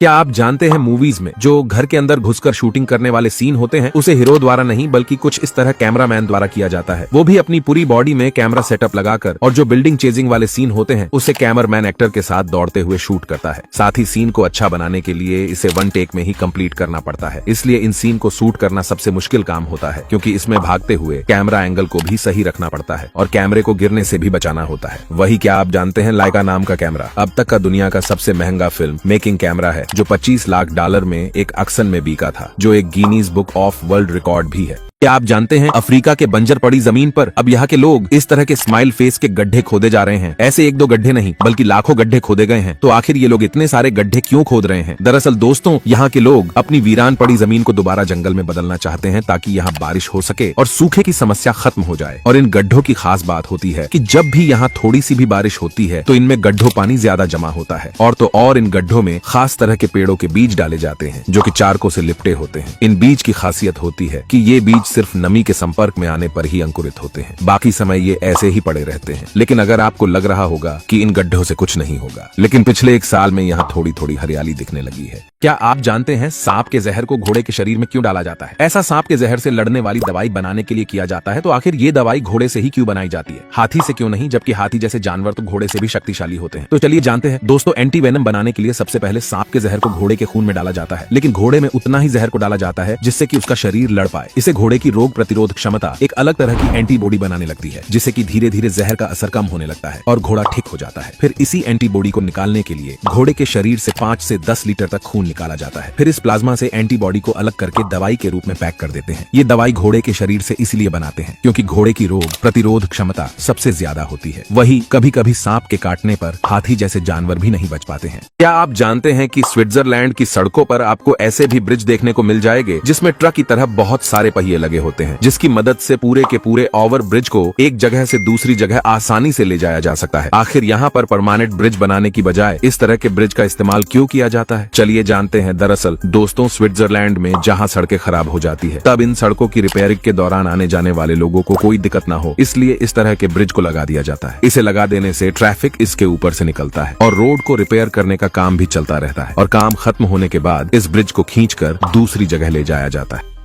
क्या आप जानते हैं मूवीज में जो घर के अंदर घुसकर शूटिंग करने वाले सीन होते हैं उसे हीरो द्वारा नहीं बल्कि कुछ इस तरह कैमरामैन द्वारा किया जाता है। वो भी अपनी पूरी बॉडी में कैमरा सेटअप लगाकर। और जो बिल्डिंग चेजिंग वाले सीन होते हैं उसे कैमरामैन एक्टर के साथ दौड़ते हुए शूट करता है। साथ ही सीन को अच्छा बनाने के लिए इसे वन टेक में ही कंप्लीट करना पड़ता है। इसलिए इन सीन को शूट करना सबसे मुश्किल काम होता है, क्योंकि इसमें भागते हुए कैमरा एंगल को भी सही रखना पड़ता है और कैमरे को गिरने से भी बचाना होता है। वही क्या आप जानते हैं, लाइका नाम का कैमरा अब तक का दुनिया का सबसे महंगा फिल्म मेकिंग कैमरा है, जो $25 लाख में एक ऑक्शन में बिका था, जो एक Guinness book of world record भी है। क्या आप जानते हैं अफ्रीका के बंजर पड़ी जमीन पर अब यहाँ के लोग इस तरह के स्माइल फेस के गड्ढे खोदे जा रहे हैं। ऐसे एक दो गड्ढे नहीं बल्कि लाखों गड्ढे खोदे गए हैं। तो आखिर ये लोग इतने सारे गड्ढे क्यों खोद रहे हैं? दरअसल दोस्तों, यहाँ के लोग अपनी वीरान पड़ी जमीन को दोबारा जंगल में बदलना चाहते हैं, ताकि यहाँ बारिश हो सके और सूखे की समस्या खत्म हो जाए। और इन गड्ढों की खास बात होती है कि जब भी यहाँ थोड़ी सी भी बारिश होती है तो इनमें गड्ढों पानी ज्यादा जमा होता है। और इन गड्ढों में खास तरह के पेड़ों के बीज डाले जाते हैं, जो कि चारकों से लिपटे होते हैं। इन बीज की खासियत होती है कि ये बीज सिर्फ नमी के संपर्क में आने पर ही अंकुरित होते हैं, बाकी समय ये ऐसे ही पड़े रहते हैं। लेकिन अगर आपको लग रहा होगा कि इन गड्ढों से कुछ नहीं होगा, लेकिन पिछले 1 साल में यहाँ थोड़ी थोड़ी हरियाली दिखने लगी है। क्या आप जानते हैं सांप के जहर को घोड़े के शरीर में क्यों डाला जाता है? ऐसा सांप के जहर से लड़ने वाली दवाई बनाने के लिए किया जाता है। तो आखिर ये दवाई घोड़े से ही क्यों बनाई जाती है, हाथी से क्यों नहीं? जबकि हाथी जैसे जानवर तो घोड़े से भी शक्तिशाली होते हैं। तो चलिए जानते हैं दोस्तों। एंटी वेनम बनाने के लिए सबसे पहले सांप के जहर को घोड़े के खून में डाला जाता है, लेकिन घोड़े में उतना ही जहर को डाला जाता है जिससे कि उसका शरीर लड़ पाए। इसे घोड़े की रोग प्रतिरोध क्षमता एक अलग तरह की एंटीबॉडी बनाने लगती है, जिससे कि धीरे धीरे जहर का असर कम होने लगता है और घोड़ा ठीक हो जाता है। फिर इसी एंटीबॉडी को निकालने के लिए घोड़े के शरीर से 5 से 10 लीटर तक खून निकाला जाता है। फिर इस प्लाज्मा से एंटीबॉडी को अलग करके दवाई के रूप में पैक कर देते हैं। ये दवाई घोड़े के शरीर से इसलिए बनाते हैं क्योंकि घोड़े की रोग प्रतिरोध क्षमता सबसे ज्यादा होती है। वही कभी कभी सांप के काटने पर हाथी जैसे जानवर भी नहीं बच पाते हैं। क्या आप जानते हैं कि स्विट्जरलैंड की सड़कों पर आपको ऐसे भी ब्रिज देखने को मिल जाएंगे जिसमें ट्रक की तरह बहुत सारे पहिए लगे होते हैं, जिसकी मदद से पूरे के पूरे ओवर ब्रिज को एक जगह से दूसरी जगह आसानी से ले जाया जा सकता है। आखिर यहाँ पर परमानेंट ब्रिज बनाने की बजाय इस तरह के ब्रिज का इस्तेमाल क्यों किया जाता है? चलिए जानते हैं। दरअसल दोस्तों, स्विट्जरलैंड में जहाँ सड़कें खराब हो जाती है, तब इन सड़कों की रिपेयरिंग के दौरान आने जाने वाले लोगों को कोई दिक्कत ना हो, इसलिए इस तरह के ब्रिज को लगा दिया जाता है। इसे लगा देने से ट्रैफिक इसके ऊपर से निकलता है और रोड को रिपेयर करने का काम भी चलता रहता है, और काम खत्म होने के बाद इस ब्रिज को खींचकर दूसरी जगह ले जाया जाता है।